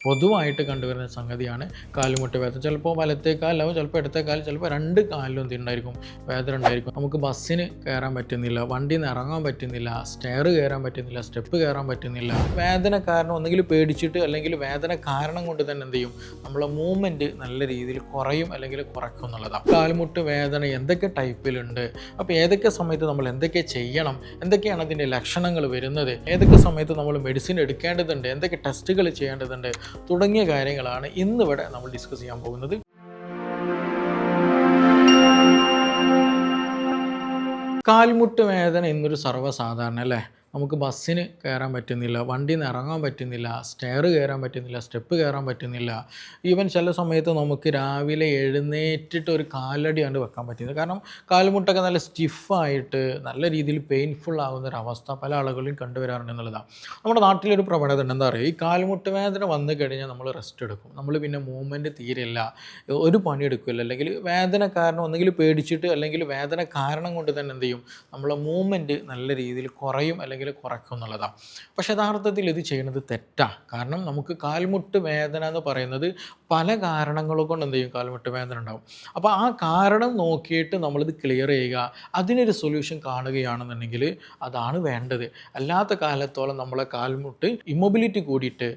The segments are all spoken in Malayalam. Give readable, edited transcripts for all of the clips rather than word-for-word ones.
പൊതുവായിട്ട് കണ്ടുവരുന്ന സംഗതിയാണ് കാലുമുട്ട് വേദന. ചിലപ്പോൾ വലത്തെ കാലിലാവും, ചിലപ്പോൾ ഇടത്തെ കാലിൽ, ചിലപ്പോൾ രണ്ട് കാലിലും എന്തുണ്ടായിരിക്കും, വേദന ഉണ്ടായിരിക്കും. നമുക്ക് ബസ്സിന് കയറാൻ പറ്റുന്നില്ല, വണ്ടിയിൽ നിന്ന് ഇറങ്ങാൻ പറ്റുന്നില്ല, സ്റ്റെയർ കയറാൻ പറ്റുന്നില്ല, സ്റ്റെപ്പ് കയറാൻ പറ്റുന്നില്ല. വേദന കാരണം ഒന്നെങ്കിൽ പേടിച്ചിട്ട് അല്ലെങ്കിൽ വേദന കാരണം കൊണ്ട് തന്നെ എന്ത് ചെയ്യും, നമ്മളെ മൂവ്മെൻറ്റ് നല്ല രീതിയിൽ കുറയും അല്ലെങ്കിൽ കുറയ്ക്കും എന്നുള്ളതാണ്. കാൽമുട്ട് വേദന എന്തൊക്കെ ടൈപ്പിലുണ്ട്, അപ്പോൾ ഏതൊക്കെ സമയത്ത് നമ്മൾ എന്തൊക്കെ ചെയ്യണം, എന്തൊക്കെയാണ് അതിൻ്റെ ലക്ഷണങ്ങൾ വരുന്നത്, ഏതൊക്കെ സമയത്ത് നമ്മൾ മെഡിസിൻ എടുക്കേണ്ടതുണ്ട്, എന്തൊക്കെ ടെസ്റ്റുകൾ ചെയ്യേണ്ടതുണ്ട് തുടങ്ങിയ കാര്യങ്ങളാണ് ഇന്നിവിടെ നമ്മൾ ഡിസ്കസ് ചെയ്യാൻ പോകുന്നത്. കാൽമുട്ട് വേദന എന്നൊരു സർവ്വസാധാരണ അല്ലേ. നമുക്ക് ബസ്സിന് കയറാൻ പറ്റുന്നില്ല, വണ്ടിയിൽ നിന്ന് ഇറങ്ങാൻ പറ്റുന്നില്ല, സ്റ്റെയർ കയറാൻ പറ്റുന്നില്ല, സ്റ്റെപ്പ് കയറാൻ പറ്റുന്നില്ല. ഈവൻ ചില സമയത്ത് നമുക്ക് രാവിലെ എഴുന്നേറ്റിട്ട് ഒരു കാലടി കണ്ട് വെക്കാൻ പറ്റുന്നില്ല. കാരണം കാൽമുട്ടൊക്കെ നല്ല സ്റ്റിഫായിട്ട് നല്ല രീതിയിൽ പെയിൻഫുൾ ആകുന്ന ഒരു അവസ്ഥ പല ആളുകളിലും കണ്ടുവരാറുണ്ട് എന്നുള്ളതാണ്. നമ്മുടെ നാട്ടിലൊരു പ്രവണത ഉണ്ട്, എന്താ പറയുക, ഈ കാൽമുട്ട് വേദന വന്നു കഴിഞ്ഞാൽ നമ്മൾ റെസ്റ്റ് എടുക്കും, നമ്മൾ പിന്നെ മൂവ്മെൻറ്റ് തീരെയില്ല, ഒരു പണിയെടുക്കില്ല. അല്ലെങ്കിൽ വേദന കാരണം ഒന്നെങ്കിൽ പേടിച്ചിട്ട് അല്ലെങ്കിൽ വേദന കാരണം കൊണ്ട് തന്നെ എന്ത് ചെയ്യും, നമ്മളെ മൂവ്മെൻറ്റ് നല്ല രീതിയിൽ കുറയും അല്ലെങ്കിൽ കുറയ്ക്കും എന്നുള്ളതാണ്. പക്ഷേ യഥാർത്ഥത്തിൽ ഇത് ചെയ്യുന്നത് തെറ്റാണ്. കാരണം നമുക്ക് കാൽമുട്ട് വേദന എന്ന് പറയുന്നത് പല കാരണങ്ങൾ കൊണ്ട് എന്ത് ചെയ്യും, കാൽമുട്ട് വേദന ഉണ്ടാകും. അപ്പോൾ ആ കാരണം നോക്കിയിട്ട് നമ്മളിത് ക്ലിയർ ചെയ്യുക, അതിനൊരു സൊല്യൂഷൻ കാണുകയാണെന്നുണ്ടെങ്കിൽ അതാണ് വേണ്ടത്. അല്ലാത്ത കാലത്തോളം നമ്മളെ കാൽമുട്ട് ഇമ്മൊബിലിറ്റി കൂടിയിട്ട്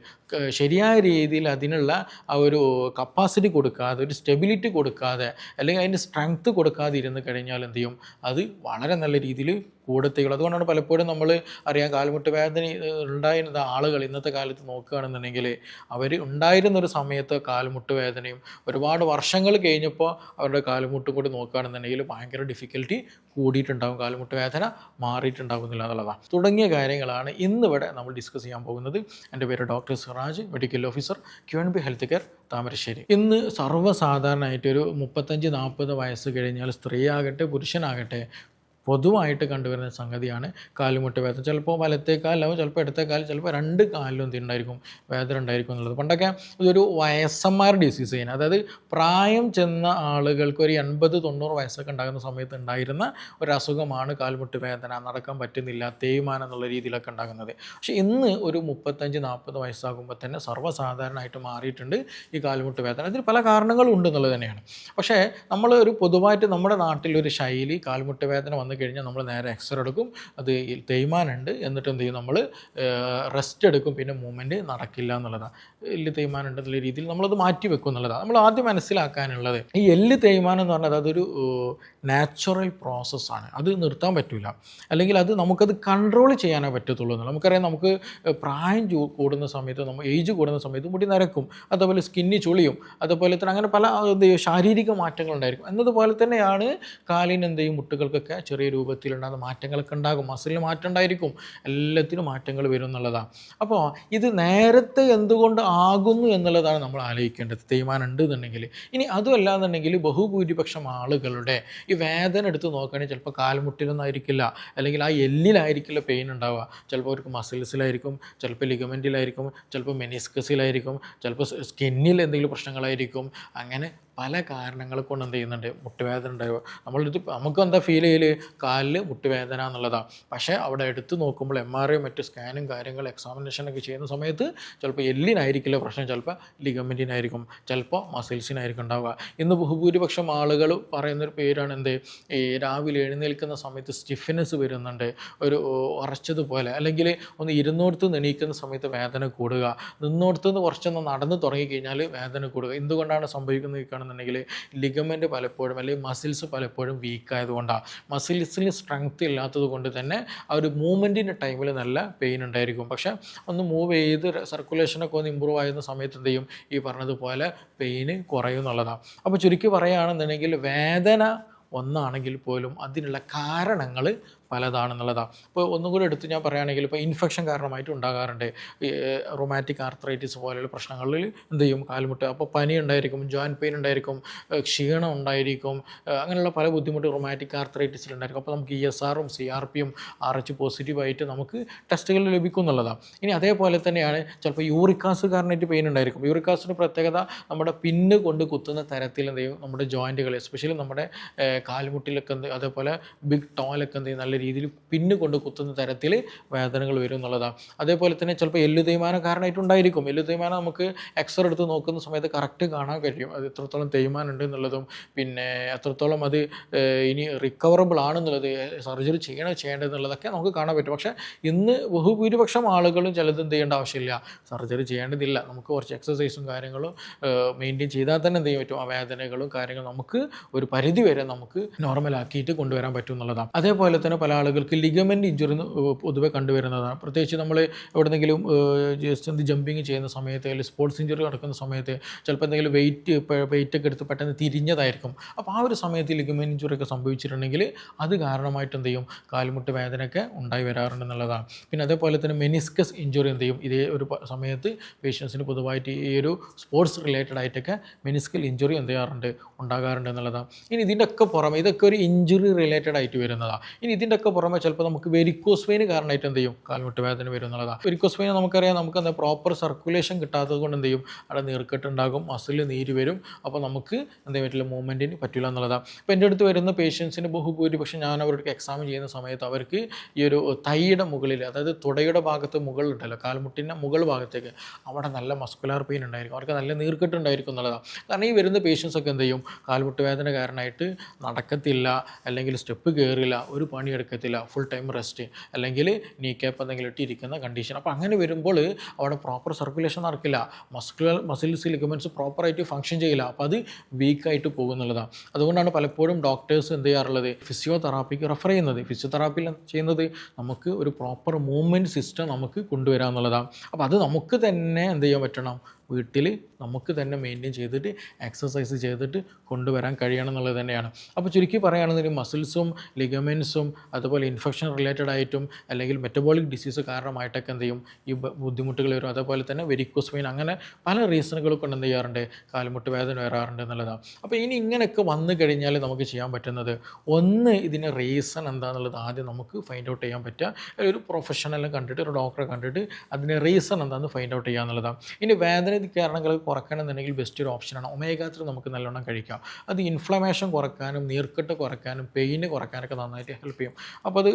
ശരിയായ രീതിയിൽ അതിനുള്ള ആ ഒരു കപ്പാസിറ്റി കൊടുക്കാതെ, ഒരു സ്റ്റെബിലിറ്റി കൊടുക്കാതെ, അല്ലെങ്കിൽ അതിൻ്റെ സ്ട്രെങ്ത്ത് കൊടുക്കാതെ ഇരുന്ന് കഴിഞ്ഞാൽ എന്ത് ചെയ്യും, അത് വളരെ നല്ല രീതിയിൽ കൂടത്തേകൾ. അതുകൊണ്ടാണ് പലപ്പോഴും നമ്മൾ അറിയാം, കാൽമുട്ട് വേദന ഉണ്ടായിരുന്ന ആളുകൾ ഇന്നത്തെ കാലത്ത് നോക്കുകയാണെന്നുണ്ടെങ്കിൽ അവർ ഉണ്ടായിരുന്നൊരു സമയത്ത് കാൽമുട്ട് വേദനയും ഒരുപാട് വർഷങ്ങൾ കഴിഞ്ഞപ്പോൾ അവരുടെ കാൽമുട്ടും കൂടി നോക്കുകയാണെന്നുണ്ടെങ്കിൽ ഭയങ്കര ഡിഫിക്കൽറ്റി കൂടിയിട്ടുണ്ടാകും, കാൽമുട്ട് വേദന മാറിയിട്ടുണ്ടാകുന്നില്ല എന്നുള്ളതാണ്. തുടങ്ങിയ കാര്യങ്ങളാണ് ഇന്നിവിടെ നമ്മൾ ഡിസ്കസ് ചെയ്യാൻ പോകുന്നത്. എൻ്റെ പേര് doctor Siraj, medical officer, QNB health care, Thamarassery. ഇന്ന് സർവ്വസാധാരണമായിട്ടൊരു 35-40 വയസ്സ് കഴിഞ്ഞാൽ സ്ത്രീ ആകട്ടെ പുരുഷനാകട്ടെ പൊതുവായിട്ട് കണ്ടുവരുന്ന സംഗതിയാണ് കാലുമുട്ട് വേദന. ചിലപ്പോൾ വലത്തെ കാലിലാവും, ചിലപ്പോൾ ഇടത്തെ കാലിൽ, ചിലപ്പോൾ രണ്ട് കാലിലും എന്തുണ്ടായിരിക്കും, വേദന ഉണ്ടായിരിക്കും എന്നുള്ളത്. പണ്ടൊക്കെ ഇതൊരു വയസ്സന്മാർ ഡിസീസ് ചെയ്യുന്നത്, അതായത് പ്രായം ചെന്ന ആളുകൾക്ക് ഒരു 80-90 വയസ്സൊക്കെ ഉണ്ടാകുന്ന സമയത്ത് ഉണ്ടായിരുന്ന ഒരു അസുഖമാണ് കാൽമുട്ട് വേദന, നടക്കാൻ പറ്റുന്നില്ല, തേയ്മാനം എന്നുള്ള രീതിയിലൊക്കെ ഉണ്ടാകുന്നത്. പക്ഷേ ഇന്ന് ഒരു 35-40 വയസ്സാകുമ്പോൾ തന്നെ സർവ്വസാധാരണമായിട്ട് മാറിയിട്ടുണ്ട് ഈ കാൽമുട്ട് വേദന. അതിന് പല കാരണങ്ങളും ഉണ്ട് എന്നുള്ളത് തന്നെയാണ്. പക്ഷേ നമ്മൾ ഒരു പൊതുവായിട്ട് നമ്മുടെ നാട്ടിലൊരു ശൈലി, കാൽമുട്ട് വേദന വന്ന് കഴിഞ്ഞാൽ നമ്മൾ നേരെ എക്സ്റേ എടുക്കും, അത് തേയ്മാനുണ്ട്, എന്നിട്ട് എന്ത് ചെയ്യും, നമ്മൾ റെസ്റ്റ് എടുക്കും, പിന്നെ മൂവ്മെൻറ്റ് നടക്കില്ല എന്നുള്ളതാണ്. എല്ല് തേയ്മാനം ഉണ്ടെന്നുള്ള രീതിയിൽ നമ്മളത് മാറ്റി വെക്കും എന്നുള്ളതാണ്. നമ്മൾ ആദ്യം മനസ്സിലാക്കാനുള്ളത്, ഈ എല്ല് തേയ്മാനം എന്ന് പറഞ്ഞാൽ അതൊരു നാച്ചുറൽ പ്രോസസ്സാണ്, അത് നിർത്താൻ പറ്റില്ല, അല്ലെങ്കിൽ അത് നമുക്കത് കൺട്രോൾ ചെയ്യാനേ പറ്റത്തുള്ളൂ എന്നുള്ളത്. നമുക്കറിയാം, നമുക്ക് പ്രായം കൂടുന്ന സമയത്ത്, നമ്മൾ ഏജ് കൂടുന്ന സമയത്ത് മുടി നരക്കും, അതുപോലെ സ്കിന്നി ചുളിയും, അതുപോലെ തന്നെ അങ്ങനെ പല ശാരീരിക മാറ്റങ്ങൾ ഉണ്ടായിരിക്കും. എന്നതുപോലെ തന്നെയാണ് കാലിന് എന്ത് ചെയ്യും, മുട്ടുകൾക്കൊക്കെ ചെറിയ രൂപത്തിലുണ്ടാകുന്ന മാറ്റങ്ങളൊക്കെ ഉണ്ടാകും, മസിലിന് മാറ്റം ഉണ്ടായിരിക്കും, എല്ലാത്തിനും മാറ്റങ്ങൾ വരും എന്നുള്ളതാണ്. അപ്പോൾ ഇത് നേരത്തെ എന്തുകൊണ്ട് ആകുന്നു എന്നുള്ളതാണ് നമ്മൾ ആലോചിക്കേണ്ടത്, തേയ്മാനം ഉണ്ട് എന്നുണ്ടെങ്കിൽ. ഇനി അതുമല്ല എന്നുണ്ടെങ്കിൽ ബഹുഭൂരിപക്ഷം ആളുകളുടെ ഈ വേദന എടുത്ത് നോക്കുകയാണെങ്കിൽ ചിലപ്പോൾ കാൽമുട്ടിലൊന്നും ആയിരിക്കില്ല, അല്ലെങ്കിൽ ആ എല്ലിലായിരിക്കില്ല പെയിൻ ഉണ്ടാവുക, ചിലപ്പോൾ അവർക്ക് മസിൽസിലായിരിക്കും, ചിലപ്പോൾ ലിഗമെൻറ്റിലായിരിക്കും, ചിലപ്പോൾ മെനിസ്കസിലായിരിക്കും, ചിലപ്പോൾ സ്കിന്നിൽ എന്തെങ്കിലും പ്രശ്നങ്ങളായിരിക്കും. അങ്ങനെ പല കാരണങ്ങൾ കൊണ്ട് എന്ത് ചെയ്യുന്നുണ്ട്, മുട്ടുവേദന ഉണ്ടാവുക. നമുക്ക് എന്താ ഫീൽ ചെയ്യല്, കാലിൽ മുട്ടുവേദന എന്നുള്ളതാണ്. പക്ഷേ അവിടെ എടുത്ത് നോക്കുമ്പോൾ MRI മറ്റ് സ്കാനും കാര്യങ്ങൾ എക്സാമിനേഷനൊക്കെ ചെയ്യുന്ന സമയത്ത് ചിലപ്പോൾ എല്ലിനായിരിക്കില്ല പ്രശ്നം, ചിലപ്പോൾ ലിഗമെൻറ്റിനായിരിക്കും, ചിലപ്പോൾ മസിൽസിനായിരിക്കും ഉണ്ടാവുക. ഇന്ന് ബഹുഭൂരിപക്ഷം ആളുകൾ പറയുന്നൊരു പേരാണ് എന്ത്, ഈ രാവിലെ എഴുന്നേൽക്കുന്ന സമയത്ത് സ്റ്റിഫ്നെസ് വരുന്നുണ്ട്, ഒരു ഉറച്ചതുപോലെ, അല്ലെങ്കിൽ ഒന്ന് ഇരുന്നോടത്ത് എണീക്കുന്ന സമയത്ത് വേദന കൂടുക, നിന്നോടത്തുനിന്ന് കുറച്ചൊന്ന് നടന്ന് തുടങ്ങിക്കഴിഞ്ഞാൽ വേദന കൂടുക. എന്തുകൊണ്ടാണ് സംഭവിക്കുന്നത് ുണ്ടെങ്കിൽ ലിഗമെൻറ്റ് പലപ്പോഴും അല്ലെങ്കിൽ മസിൽസ് പലപ്പോഴും വീക്കായതുകൊണ്ടാണ്. മസിൽസിന് സ്ട്രെങ്ത് ഇല്ലാത്തത് കൊണ്ട് തന്നെ ആ ഒരു മൂവ്മെൻറ്റിൻ്റെ ടൈമിൽ നല്ല പെയിൻ ഉണ്ടായിരിക്കും. പക്ഷേ ഒന്ന് മൂവ് ചെയ്ത് സർക്കുലേഷനൊക്കെ ഒന്ന് ഇമ്പ്രൂവ് ആയിരുന്ന സമയത്ത് എന്ത് ചെയ്യും, ഈ പറഞ്ഞതുപോലെ പെയിന് കുറയും എന്നുള്ളതാണ്. അപ്പോൾ ചുരുക്കി പറയുകയാണെന്നുണ്ടെങ്കിൽ വേദന ഒന്നാണെങ്കിൽ പോലും അതിനുള്ള കാരണങ്ങൾ പലതാണെന്നുള്ളതാണ്. ഇപ്പോൾ ഒന്നും കൂടി എടുത്ത് ഞാൻ പറയുകയാണെങ്കിൽ, ഇപ്പോൾ ഇൻഫെക്ഷൻ കാരണമായിട്ട് ഉണ്ടാകാറുണ്ട് ഈ റൊമാറ്റിക് ആർത്രൈറ്റിസ് പോലെയുള്ള പ്രശ്നങ്ങളിൽ എന്ത് ചെയ്യും, കാൽമുട്ട്. അപ്പോൾ പനി ഉണ്ടായിരിക്കും, ജോയിൻറ്റ് പെയിൻ ഉണ്ടായിരിക്കും, ക്ഷീണം ഉണ്ടായിരിക്കും, അങ്ങനെയുള്ള പല ബുദ്ധിമുട്ട് റൊമാറ്റിക് ആർത്രൈറ്റിസിലുണ്ടായിരിക്കും. അപ്പോൾ നമുക്ക് ESRും CRPയും RH പോസിറ്റീവായിട്ട് നമുക്ക് ടെസ്റ്റുകൾ ലഭിക്കും എന്നുള്ളതാണ്. ഇനി അതേപോലെ തന്നെയാണ് ചിലപ്പോൾ യൂറിക് ആസിഡ് കാരണമായിട്ട് പെയിൻ ഉണ്ടായിരിക്കും. യൂറിക് ആസിഡ് പ്രത്യേകത നമ്മുടെ പിന്ന് കൊണ്ട് കുത്തുന്ന തരത്തിൽ എന്ത് ചെയ്യും, നമ്മുടെ ജോയിൻറ്റുകൾ എസ്പെഷ്യലി നമ്മുടെ കാൽമുട്ടിലൊക്കെ അതേപോലെ ബിഗ് ടോയിലൊക്കെ എന്ത് ചെയ്യും, നല്ല എന്നുള്ള രീതിയിൽ പിന്ന് കൊണ്ട് കുത്തുന്ന തരത്തിൽ വേദനകൾ വരും എന്നുള്ളതാണ്. അതേപോലെ തന്നെ ചിലപ്പോൾ എല്ല് തേയ്മാനം കാരണമായിട്ടുണ്ടായിരിക്കും. എല്ല് തേയ്മാനം നമുക്ക് എക്സ്റേ എടുത്ത് നോക്കുന്ന സമയത്ത് കറക്റ്റ് കാണാൻ കഴിയും അത് എത്രത്തോളം തേയ്മാനം ഉണ്ട് എന്നുള്ളതും പിന്നെ എത്രത്തോളം അത് ഇനി റിക്കവറബിൾ ആണെന്നുള്ളത്, സർജറി ചെയ്യേണ്ടതെന്നുള്ളതൊക്കെ നമുക്ക് കാണാൻ പറ്റും. പക്ഷേ ഇന്ന് ബഹുഭൂരിപക്ഷം ആളുകളും ചിലത് എന്ത് ചെയ്യേണ്ട ആവശ്യമില്ല, സർജറി ചെയ്യേണ്ടതില്ല. നമുക്ക് കുറച്ച് എക്സസൈസും കാര്യങ്ങളും മെയിൻറ്റെയിൻ ചെയ്താൽ തന്നെ എന്ത് ചെയ്യാൻ പറ്റും, ആ വേദനകളും കാര്യങ്ങളും നമുക്ക് ഒരു പരിധി വരെ നമുക്ക് നോർമലാക്കിയിട്ട് കൊണ്ടുവരാൻ പറ്റും എന്നുള്ളതാണ്. അതേപോലെ തന്നെ പല ആളുകൾക്ക് ലിഗമെൻറ്റ് ഇഞ്ചുറി പൊതുവെ കണ്ടുവരുന്നതാണ്. പ്രത്യേകിച്ച് നമ്മൾ എവിടെയെങ്കിലും ജസ്റ്റ് ജമ്പിങ് ചെയ്യുന്ന സമയത്ത് അല്ലെങ്കിൽ സ്പോർട്സ് ഇഞ്ചുറി നടക്കുന്ന സമയത്ത് ചിലപ്പോൾ എന്തെങ്കിലും വെയിറ്റൊക്കെ എടുത്ത് പെട്ടെന്ന് തിരിഞ്ഞതായിരിക്കും. അപ്പോൾ ആ ഒരു സമയത്ത് ലിഗമെൻറ്റ് ഇഞ്ചുറി ഒക്കെ സംഭവിച്ചിട്ടുണ്ടെങ്കിൽ അത് കാരണമായിട്ട് എന്ത് ചെയ്യും, കാൽമുട്ട് വേദനയൊക്കെ ഉണ്ടായി വരാറുണ്ടെന്നുള്ളതാണ്. പിന്നെ അതേപോലെ തന്നെ മെനിസ്കസ് ഇഞ്ചുറി എന്ത് ചെയ്യും, ഇതേ ഒരു സമയത്ത് പേഷ്യൻസിന് പൊതുവായിട്ട് ഈ ഒരു സ്പോർട്സ് റിലേറ്റഡ് ആയിട്ടൊക്കെ മെനിസ്കൽ ഇഞ്ചുറി എന്ത് ചെയ്യാറുണ്ട്, ഉണ്ടാകാറുണ്ട് എന്നുള്ളതാണ്. ഇനി ഇതിൻ്റെയൊക്കെ പുറമെ ഇതൊക്കെ ഒരു ഇഞ്ചുറി റിലേറ്റഡ് ആയിട്ട് വരുന്നതാണ്. ഇനി ഇതിൻ്റെയൊക്കെ പുറമെ ചിലപ്പോൾ നമുക്ക് വെരിക്കോസ് വെയിൻ കാരണമായിട്ട് എന്ത് ചെയ്യും, കാൽമുട്ട് വേദന വരും എന്നുള്ളതാണ്. വെരിക്കോസ് വെയിൻ നമുക്കറിയാം, നമുക്ക് എന്താ പ്രോപ്പർ സർക്കുലേഷൻ കിട്ടാത്തത് കൊണ്ട് എന്ത് ചെയ്യും, അവിടെ നീർക്കെട്ടുണ്ടാകും, മസിൽ നീര് വരും. അപ്പോൾ നമുക്ക് എന്ത് ചെയ്യാൻ പറ്റില്ല, മൂവ്മെൻറ്റിന് പറ്റില്ല എന്നുള്ളതാണ്. ഇപ്പോൾ എൻ്റെ അടുത്ത് വരുന്ന പേഷ്യൻസിന് ബഹുഭൂരിപക്ഷം ഞാൻ അവർക്ക് എക്സാം ചെയ്യുന്ന സമയത്ത് അവർക്ക് ഈ ഒരു തൈയുടെ മുകളിൽ, അതായത് തുടയുടെ ഭാഗത്ത് മുകളിലുണ്ടല്ലോ, കാൽമുട്ടിൻ്റെ മുകൾ ഭാഗത്തേക്ക് അവിടെ നല്ല മസ്കുലാർ പെയിൻ ഉണ്ടായിരിക്കും, അവർക്ക് നല്ല നീർക്കെട്ട് ഉണ്ടായിരിക്കും എന്നുള്ളതാണ്. കാരണം ഈ വരുന്ന പേഷ്യൻസൊക്കെ എന്ത് ചെയ്യും, കാൽമുട്ട് വേദന കാരണമായിട്ട് നടക്കത്തില്ല, അല്ലെങ്കിൽ സ്റ്റെപ്പ് കയറില്ല, ഒരു പണി എടുക്കത്തില്ല, ഫുൾ ടൈം റെസ്റ്റ്, അല്ലെങ്കിൽ നീ ക്യാപ്പ് എന്തെങ്കിലും ഇട്ടിരിക്കുന്ന കണ്ടീഷൻ. അപ്പോൾ അങ്ങനെ വരുമ്പോൾ അവിടെ പ്രോപ്പർ സർക്കുലേഷൻ നടക്കില്ല, മസിൽസ് ലിഗമെൻറ്റ്സ് പ്രോപ്പറായിട്ട് ഫങ്ഷൻ ചെയ്യില്ല, അപ്പോൾ അത് വീക്കായിട്ട് പോകുന്നുള്ളതാണ്. അതുകൊണ്ടാണ് പലപ്പോഴും ഡോക്ടേഴ്സ് എന്ത് ചെയ്യാറുള്ളത്, ഫിസിയോതെറാപ്പിക്ക് റെഫർ ചെയ്യുന്നത്. ഫിസിയോതെറാപ്പിയിൽ ചെയ്യുന്നത് നമുക്ക് ഒരു പ്രോപ്പർ മൂവ്മെൻറ്റ് സിസ്റ്റം നമുക്ക് കൊണ്ടുവരാമെന്നുള്ളതാണ്. അപ്പോൾ അത് നമുക്ക് തന്നെ എന്ത് ചെയ്യാൻ പറ്റണം, വീട്ടിൽ നമുക്ക് തന്നെ മെയിൻറ്റെയിൻ ചെയ്തിട്ട് എക്സസൈസ് ചെയ്തിട്ട് കൊണ്ടുവരാൻ കഴിയണം എന്നുള്ളത് തന്നെയാണ്. അപ്പോൾ ചുരുക്കി പറയുകയാണെന്നുണ്ടെങ്കിൽ മസിൽസും ലിഗമെൻസും അതുപോലെ ഇൻഫെക്ഷൻ റിലേറ്റഡ് ആയിട്ടും അല്ലെങ്കിൽ മെറ്റബോളിക് ഡിസീസ് കാരണമായിട്ടൊക്കെ എന്ത് ചെയ്യും, ഈ ബുദ്ധിമുട്ടുകൾ വരും. അതേപോലെ തന്നെ വെരിക്കോസ് വെയിൻ, അങ്ങനെ പല റീസണുകൾ കൊണ്ട് എന്ത് ചെയ്യാറുണ്ട്, കാൽമുട്ട് വേദന വരാറുണ്ട് എന്നുള്ളതാണ്. അപ്പോൾ ഇനി ഇങ്ങനെയൊക്കെ വന്നു കഴിഞ്ഞാൽ നമുക്ക് ചെയ്യാൻ പറ്റുന്നത്, ഒന്ന് ഇതിൻ്റെ റീസൺ എന്താണെന്നുള്ളത് ആദ്യം നമുക്ക് ഫൈൻഡ് ഔട്ട് ചെയ്യാൻ പറ്റുക, ഒരു പ്രൊഫഷണലിനെ കണ്ടിട്ട് ഒരു ഡോക്ടറെ കണ്ടിട്ട് അതിൻ്റെ റീസൺ എന്താണെന്ന് ഫൈൻഡ് ഔട്ട് ചെയ്യുക എന്നുള്ളതാണ്. ഇനി വേദന കാരണങ്ങൾ കുറയ്ക്കണമെന്നുണ്ടെങ്കിൽ ബെസ്റ്റ് ഒരു ഓപ്ഷനാണ് ഒമേഗ 3 നമുക്ക് നല്ലോണം കഴിക്കാം. അത് ഇൻഫ്ലമേഷൻ കുറയ്ക്കാനും നീർക്കെട്ട് കുറയ്ക്കാനും പെയിന് കുറയ്ക്കാനൊക്കെ നന്നായിട്ട് ഹെൽപ്പ് ചെയ്യും. അപ്പോൾ അത്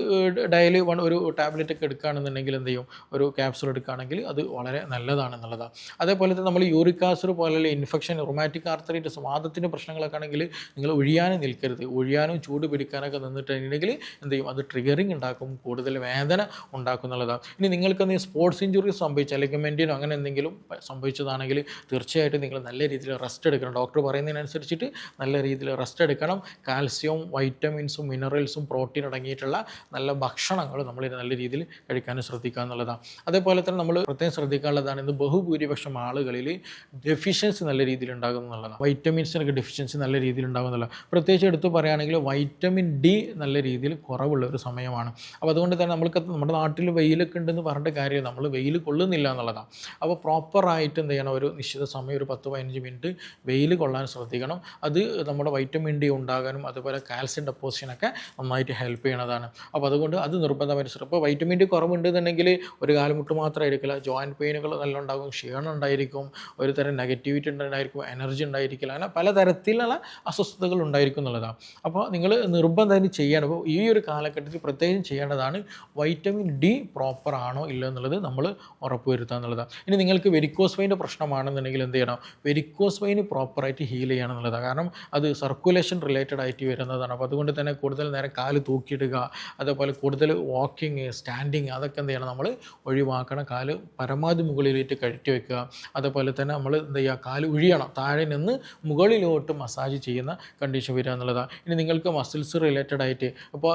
ഡെയിലി ഒരു ടാബ്ലറ്റ് ഒക്കെ എടുക്കുകയാണെന്നുണ്ടെങ്കിൽ എന്ത് ചെയ്യും, ഒരു ക്യാപ്സൂൾ എടുക്കുകയാണെങ്കിൽ അത് വളരെ നല്ലതാണെന്നുള്ളതാണ്. അതേപോലെ തന്നെ നമ്മൾ യൂറിക് ആസിഡ് പോലെയുള്ള ഇൻഫെക്ഷൻ, റൊമാറ്റിക് ആർത്തറൈറ്റിസ്, വാദത്തിൻ്റെ പ്രശ്നങ്ങളൊക്കെ ആണെങ്കിൽ നിങ്ങൾ ഒഴിയാനും നിൽക്കരുത്. ഒഴിയാനും ചൂട് പിടിക്കാനൊക്കെ നിന്നിട്ടുണ്ടെങ്കിൽ എന്ത് ചെയ്യും, അത് ട്രിഗറിങ് ഉണ്ടാക്കും, കൂടുതൽ വേദന ഉണ്ടാക്കും എന്നുള്ളതാണ്. ഇനി നിങ്ങൾക്ക് എന്തെങ്കിലും സ്പോർട്സ് ഇഞ്ചുറി സംഭവിച്ചാൽ, ലിഗമെൻറ്റിനോ അങ്ങനെ എന്തെങ്കിലും സംഭവിച്ചതാണെങ്കിൽ തീർച്ചയായിട്ടും നിങ്ങൾ നല്ല രീതിയിൽ റെസ്റ്റ് എടുക്കണം. ഡോക്ടർ പറയുന്നതിനനുസരിച്ചിട്ട് നല്ല രീതിയിൽ റെസ്റ്റ് എടുക്കണം. കാൽസ്യവും വൈറ്റമിൻസും മിനറൽസും പ്രോട്ടീൻ അടങ്ങിയിട്ടുള്ള നല്ല ഭക്ഷണങ്ങൾ നമ്മൾ നല്ല രീതിയിൽ കഴിക്കാനും ശ്രദ്ധിക്കുക എന്നുള്ളതാണ്. അതേപോലെ തന്നെ നമ്മൾ പ്രത്യേകം ശ്രദ്ധിക്കാനുള്ളതാണ്, ഇത് ബഹുഭൂരിപക്ഷം ആളുകളിൽ ഡെഫിഷ്യൻസി നല്ല രീതിയിൽ ഉണ്ടാകും എന്നുള്ളതാണ്. വൈറ്റമിൻസിനൊക്കെ ഡെഫിഷ്യൻസി നല്ല രീതിയിൽ ഉണ്ടാകും എന്നുള്ളത്. പ്രത്യേകിച്ച് എടുത്ത് പറയുകയാണെങ്കിൽ വൈറ്റമിൻ ഡി നല്ല രീതിയിൽ കുറവുള്ള ഒരു സമയമാണ്. അപ്പോൾ അതുകൊണ്ട് തന്നെ നമ്മുടെ നാട്ടിൽ വെയിലൊക്കെ ഉണ്ടെന്ന് പറഞ്ഞിട്ട് കാര്യം, നമ്മൾ വെയിൽ കൊള്ളുന്നില്ല എന്നുള്ളതാണ്. അപ്പോൾ പ്രോപ്പറായിട്ട് എന്ത് ചെയ്യണം, ഒരു നിശ്ചിത സമയം ഒരു 10-15 മിനിറ്റ് വെയിൽ കൊള്ളാൻ ശ്രദ്ധിക്കണം. അത് നമ്മുടെ വൈറ്റമിൻ ഡി ഉണ്ടാകാനും അതുപോലെ കാൽസ്യം ഡെപ്പോസിഷനൊക്കെ നന്നായിട്ട് ഹെൽപ്പ് ചെയ്യണതാണ്. അപ്പോൾ അതുകൊണ്ട് അത് നിർബന്ധമായിട്ട് ശ്രദ്ധിക്കും. ഇപ്പോൾ വൈറ്റമിൻ ഡി കുറവുണ്ടെന്നുണ്ടെങ്കിൽ ഒരു കാൽമുട്ട് മാത്രമായിരിക്കില്ല, ജോയിൻറ്റ് പെയിനുകൾ നല്ല ഉണ്ടാകും, ക്ഷീണം ഉണ്ടായിരിക്കും, ഒരു തരം നെഗറ്റിവിറ്റി ഉണ്ടായിരിക്കും, എനർജി ഉണ്ടായിരിക്കില്ല, അങ്ങനെ പലതരത്തിലുള്ള അസ്വസ്ഥതകൾ ഉണ്ടായിരിക്കും എന്നുള്ളതാണ്. അപ്പോൾ നിങ്ങൾ നിർബന്ധമായിട്ട് ചെയ്യണം. അപ്പോൾ ഈ ഒരു കാലഘട്ടത്തിൽ പ്രത്യേകം ചെയ്യേണ്ടതാണ് വൈറ്റമിൻ ഡി പ്രോപ്പർ ആണോ ഇല്ല എന്നുള്ളത് നമ്മൾ ഉറപ്പുവരുത്തുക എന്നുള്ളതാണ്. ഇനി നിങ്ങൾക്ക് വെരിക്കോസ് വെയിൻ്റെ പ്രശ്നമാണെന്നുണ്ടെങ്കിൽ എന്ത് ചെയ്യണം, വെരിക്കോസ് വെയിന് പ്രോപ്പറായിട്ട് ഹീൽ ചെയ്യണം എന്നുള്ളതാണ്. കാരണം അത് സർക്കുലേഷൻ റിലേറ്റഡ് ആയിട്ട് വരുന്നതാണ്. അപ്പോൾ അതുകൊണ്ട് തന്നെ കൂടുതൽ നേരം കാല് തൂക്കിയിടുക, അതേപോലെ കൂടുതൽ വാക്കിങ്, സ്റ്റാൻഡിങ്, അതൊക്കെ എന്ത് ചെയ്യണം, നമ്മൾ ഒഴിവാക്കണം. കാല് പരമാവധി മുകളിലേക്ക് കഴറ്റി വെക്കുക. അതേപോലെ തന്നെ നമ്മൾ എന്ത് ചെയ്യുക, കാല് ഒഴിയണം, താഴെ നിന്ന് മുകളിലോട്ട് മസാജ് ചെയ്യുന്ന കണ്ടീഷൻ വരിക എന്നുള്ളതാണ്. ഇനി നിങ്ങൾക്ക് മസിൽസ് റിലേറ്റഡ് ആയിട്ട് ഇപ്പോൾ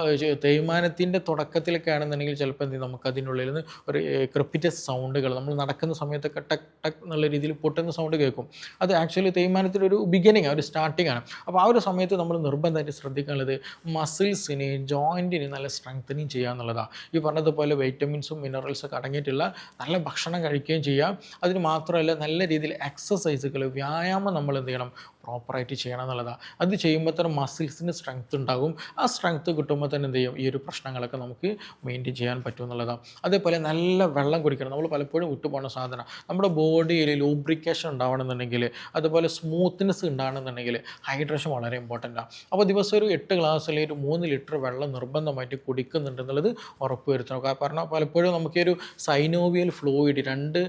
തേയ്മാനത്തിൻ്റെ തുടക്കത്തിലൊക്കെ ആണെന്നുണ്ടെങ്കിൽ ചിലപ്പോൾ എന്ത് ചെയ്യും, നമുക്ക് അതിനുള്ളിൽ നിന്ന് ഒരു ക്രെപ്പിറ്റസ് സൗണ്ടുകൾ, നമ്മൾ നടക്കുന്ന സമയത്തൊക്കെ ടക്ക് ടക്ക് എന്നുള്ള രീതിയിൽ പൊട്ടുന്ന സൗണ്ട് കേൾക്കും. അത് ആക്ച്വലി തേയ്മാനത്തിൻ്റെ ഒരു ബിഗിനിങ്, ഒരു സ്റ്റാർട്ടിംഗ് ആണ്. അപ്പോൾ ആ ഒരു സമയത്ത് നമ്മൾ നിർബന്ധമായിട്ട് ശ്രദ്ധിക്കാനുള്ളത് മസിൽസിന്, ജോയിൻറ്റിന് നല്ല സ്ട്രെങ്തനിങ് ചെയ്യുക എന്നുള്ളതാണ്. ഈ പറഞ്ഞതുപോലെ വൈറ്റമിൻസും മിനറൽസൊക്കെ അടങ്ങിയിട്ടുള്ള നല്ല ഭക്ഷണം കഴിക്കുകയും ചെയ്യുക. അതിന് മാത്രമല്ല നല്ല രീതിയിൽ എക്സസൈസുകൾ, വ്യായാമം നമ്മൾ എന്ത് ചെയ്യണം, പ്രോപ്പറായിട്ട് ചെയ്യണം എന്നുള്ളതാണ്. അത് ചെയ്യുമ്പോൾ തന്നെ മസിൽസിന് സ്ട്രെങ്ത് ഉണ്ടാകും. ആ സ്ട്രെങ്ത് കിട്ടുമ്പോൾ തന്നെ എന്ത് ചെയ്യും, ഈ ഒരു പ്രശ്നങ്ങളൊക്കെ നമുക്ക് മെയിൻറ്റെയിൻ ചെയ്യാൻ പറ്റും എന്നുള്ളതാണ്. അതേപോലെ നല്ല വെള്ളം കുടിക്കണം. നമ്മൾ പലപ്പോഴും വിട്ടുപോകുന്ന സാധനം, നമ്മുടെ ബോഡിയിൽ ലൂബ്രിക്കേഷൻ ഉണ്ടാവണമെന്നുണ്ടെങ്കിൽ, അതുപോലെ സ്മൂത്ത്നെസ് ഉണ്ടാകണമെന്നുണ്ടെങ്കിൽ ഹൈഡ്രേഷൻ വളരെ ഇമ്പോർട്ടൻ്റ് ആണ്. അപ്പോൾ ദിവസം ഒരു 8 ഗ്ലാസ് അല്ലെങ്കിൽ ഒരു 3 ലിറ്റർ വെള്ളം നിർബന്ധമായിട്ട് കുടിക്കുന്നുണ്ടെന്നുള്ളത് ഉറപ്പ് വരുത്തണം. കാരണം പലപ്പോഴും നമുക്ക് ഒരു സൈനോവിയൽ ഫ്ലൂയിഡ്, രണ്ട്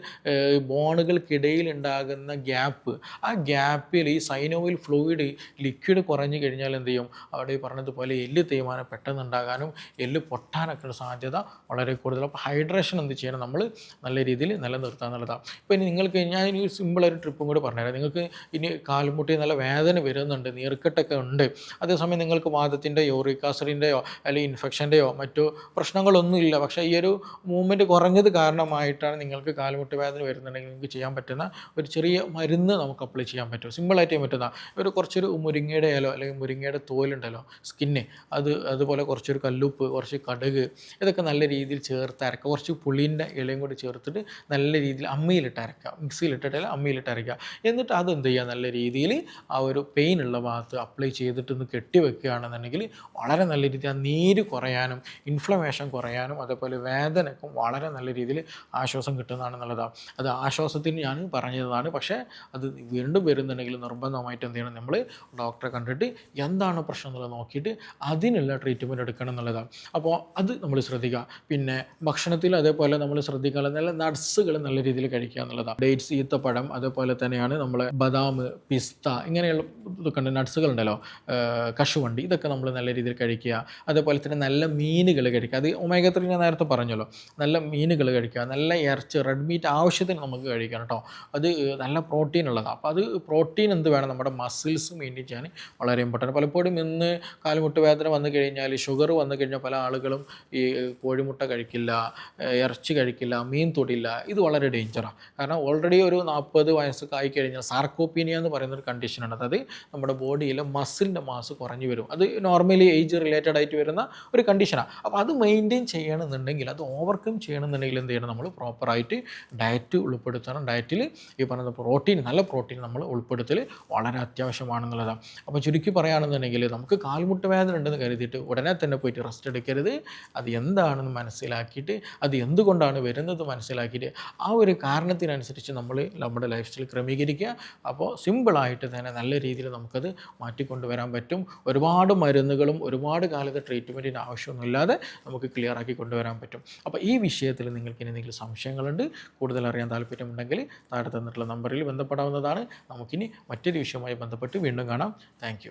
ബോണുകൾക്കിടയിൽ ഉണ്ടാകുന്ന ഗ്യാപ്പ്, ആ ഗ്യാപ്പിൽ ഈ സൈനോവിയൽ ഫ്ലൂയിഡ് ലിക്വിഡ് കുറഞ്ഞു കഴിഞ്ഞാൽ എന്ത് ചെയ്യും, അവിടെ ഈ പറഞ്ഞതുപോലെ എല്ല് തേയ്മാനം പെട്ടെന്ന് ഉണ്ടാകാനും എല്ല് പൊട്ടാനൊക്കെ സാധ്യത വളരെ കൂടുതൽ. അപ്പോൾ ഹൈഡ്രേഷൻ എന്ത് ചെയ്യണം, നമ്മൾ നല്ല രീതിയിൽ നിലനിർത്തുക എന്നുള്ളതാണ്. ഇപ്പോൾ ഇനി നിങ്ങൾക്ക്, ഞാൻ ഇനി സിമ്പിളൊരു ട്രിപ്പും കൂടി പറഞ്ഞുതരാം. നിങ്ങൾക്ക് ഇനി കാൽമുട്ടി നല്ല വേദന വരുന്നുണ്ട്, നീർക്കെട്ടൊക്കെ ഉണ്ട്, അതേസമയം നിങ്ങൾക്ക് വാദത്തിൻ്റെയോ യൂറിക് ആസിഡിൻ്റെയോ അല്ലെങ്കിൽ ഇൻഫെക്ഷൻ്റെയോ മറ്റു പ്രശ്നങ്ങളൊന്നുമില്ല, പക്ഷേ ഈ ഒരു മൂവ്മെൻറ്റ് കുറഞ്ഞത് കാരണമായിട്ടാണ് നിങ്ങൾക്ക് കാൽമുട്ട് വേദന വരുന്നുണ്ടെങ്കിൽ നിങ്ങൾക്ക് ചെയ്യാൻ പറ്റുന്ന ഒരു ചെറിയ മരുന്ന് നമുക്ക് അപ്ലൈ ചെയ്യാൻ പറ്റും. സിമ്പിളായിട്ട് ചെയ്യാൻ പറ്റുന്ന കുറച്ചൊരു മുരിങ്ങയുടെ ഇല അല്ലെങ്കിൽ മുരിങ്ങയുടെ തോലുണ്ടല്ലോ, സ്കിന്ന്, അതുപോലെ കുറച്ചൊരു കല്ലുപ്പ്, കുറച്ച് കടുക്, ഇതൊക്കെ നല്ല രീതിയിൽ ചേർത്ത് അരക്കുക. കുറച്ച് പുളീൻ്റെ ഇലയും കൂടി ചേർത്തിട്ട് നല്ല രീതിയിൽ അമ്മിയിലിട്ട് അരക്കുക, മിക്സിയിലിട്ടിട്ടല്ല അമ്മിയിലിട്ട് അരക്കുക. എന്നിട്ട് അതെന്ത് ചെയ്യുക, നല്ല രീതിയിൽ ആ ഒരു പെയിൻ ഉള്ള ഭാഗത്ത് അപ്ലൈ ചെയ്തിട്ട് ഒന്ന് കെട്ടി വെക്കുകയാണെന്നുണ്ടെങ്കിൽ വളരെ നല്ല രീതിയിൽ ആ നീര് കുറയാനും ഇൻഫ്ലമേഷൻ കുറയാനും അതേപോലെ വേദനക്കും വളരെ നല്ല രീതിയിൽ ആശ്വാസം കിട്ടുന്നതാണെന്നുള്ളതാണ്. അത് ആശ്വാസത്തിന് ഞാൻ പറഞ്ഞതാണ്. പക്ഷേ അത് വീണ്ടും വരുന്നുണ്ടെങ്കിൽ നിർബന്ധമായിട്ട് എന്ത് ചെയ്യണം, നമ്മൾ ഡോക്ടറെ കണ്ടിട്ട് എന്താണ് പ്രശ്നം എന്നുള്ളത് നോക്കിയിട്ട് അതിനുള്ള ട്രീറ്റ്മെൻറ്റ് എടുക്കണം എന്നുള്ളതാണ്. അപ്പോൾ അത് നമ്മൾ ശ്രദ്ധിക്കുക. പിന്നെ ഭക്ഷണത്തിൽ അതേപോലെ നമ്മൾ ശ്രദ്ധിക്കുക, നല്ല നട്ട്സുകൾ നല്ല രീതിയിൽ കഴിക്കുക എന്നുള്ളതാണ്. ഡേറ്റ്സ്, ഈത്തപ്പഴം, അതേപോലെ തന്നെയാണ് നമ്മൾ ബദാം, പിസ്ത, ഇങ്ങനെയുള്ള ഇതൊക്കെ ഉണ്ട്, നട്ട്സുകൾ ഉണ്ടല്ലോ, കശുവണ്ടി, ഇതൊക്കെ നമ്മൾ നല്ല രീതിയിൽ കഴിക്കുക. അതേപോലെ തന്നെ നല്ല മീനുകൾ കഴിക്കുക. അത് ഒമേഗ 3 ഞാൻ നേരത്തെ പറഞ്ഞല്ലോ, നല്ല മീനുകൾ കഴിക്കുക. നല്ല ഇറച്ചി, റെഡ് മീറ്റ് ആവശ്യത്തിന് നമുക്ക് കഴിക്കണം കേട്ടോ. അത് നല്ല പ്രോട്ടീൻ ഉള്ളതാണ്. അപ്പോൾ അത് പ്രോട്ടീൻ എന്ത് വേണം, നമ്മുടെ മസിൽസ് മെയിൻറ്റെയിൻ ചെയ്യാൻ വളരെ ഇമ്പോർട്ടൻറ്റ്. പലപ്പോഴും ഇന്ന് കാൽമുട്ട് വേദന വന്നു കഴിഞ്ഞാൽ, ഷുഗർ വന്നു കഴിഞ്ഞാൽ പല ആളുകളും ഈ കോഴിമുട്ട കഴിക്കില്ല, ഇറച്ചി കഴിക്കില്ല, മീൻ തൊടില്ല. ഇത് വളരെ ഡേഞ്ചറാണ്. കാരണം ഓൾറെഡി ഒരു 40 വയസ്സൊക്കെ ആയിക്കഴിഞ്ഞാൽ സാർക്കോപ്പീനിയ എന്ന് പറയുന്നൊരു കണ്ടീഷനാണ്. അതായത് നമ്മുടെ ബോഡിയിൽ മസിലിൻ്റെ മാസ് കുറഞ്ഞു വരും. അത് നോർമലി ഏജ് റിലേറ്റഡ് ആയിട്ട് വരുന്ന ഒരു കണ്ടീഷനാണ്. അപ്പോൾ അത് മെയിൻറ്റെയിൻ ചെയ്യണമെന്നുണ്ടെങ്കിൽ, അത് ഓവർകം ചെയ്യണമെന്നുണ്ടെങ്കിൽ എന്ത് ചെയ്യണം, നമ്മൾ പ്രോപ്പറായിട്ട് ഡയറ്റ് ഉൾപ്പെടുത്തണം. ഡയറ്റിൽ ഈ പറയുന്ന പ്രോട്ടീൻ, നല്ല പ്രോട്ടീൻ നമ്മൾ ഉൾപ്പെടുത്തൽ വളരെ അത്യാവശ്യമാണെന്നുള്ളതാണ്. അപ്പോൾ ചുരുക്കി പറയുകയാണെന്നുണ്ടെങ്കിൽ, നമുക്ക് കാൽമുട്ട് വേദന ഉണ്ടെന്ന് കരുതിയിട്ട് ഉടനെ തന്നെ പോയിട്ട് റെസ്റ്റ് എടുക്കരുത്. അത് എന്താണെന്ന് മനസ്സിലാക്കിയിട്ട്, അത് എന്തുകൊണ്ടാണ് വരുന്നത് മനസ്സിലാക്കിയിട്ട്, ആ ഒരു കാരണത്തിനനുസരിച്ച് നമ്മൾ നമ്മുടെ ലൈഫ് സ്റ്റൈൽ ക്രമീകരിക്കുക. അപ്പോൾ സിമ്പിളായിട്ട് തന്നെ നല്ല രീതിയിൽ നമുക്കത് മാറ്റിക്കൊണ്ടുവരാൻ പറ്റും. ഒരുപാട് മരുന്നുകളും ഒരുപാട് കാലത്തെ ട്രീറ്റ്മെൻറ്റിൻ്റെ ആവശ്യമൊന്നുമില്ലാതെ നമുക്ക് ക്ലിയർ ആക്കി കൊണ്ടുവരാൻ പറ്റും. അപ്പോൾ ഈ വിഷയത്തിൽ നിങ്ങൾക്ക് ഇനി എന്തെങ്കിലും സംശയങ്ങളുണ്ട്, കൂടുതൽ അറിയാൻ താല്പര്യമുണ്ടെങ്കിൽ താഴെ തന്നിട്ടുള്ള നമ്പറിൽ ബന്ധപ്പെടാവുന്നതാണ്. നമുക്കിനി മറ്റൊരു വിഷയവുമായി ബന്ധപ്പെട്ട് വീണ്ടും കാണാം. Thank you.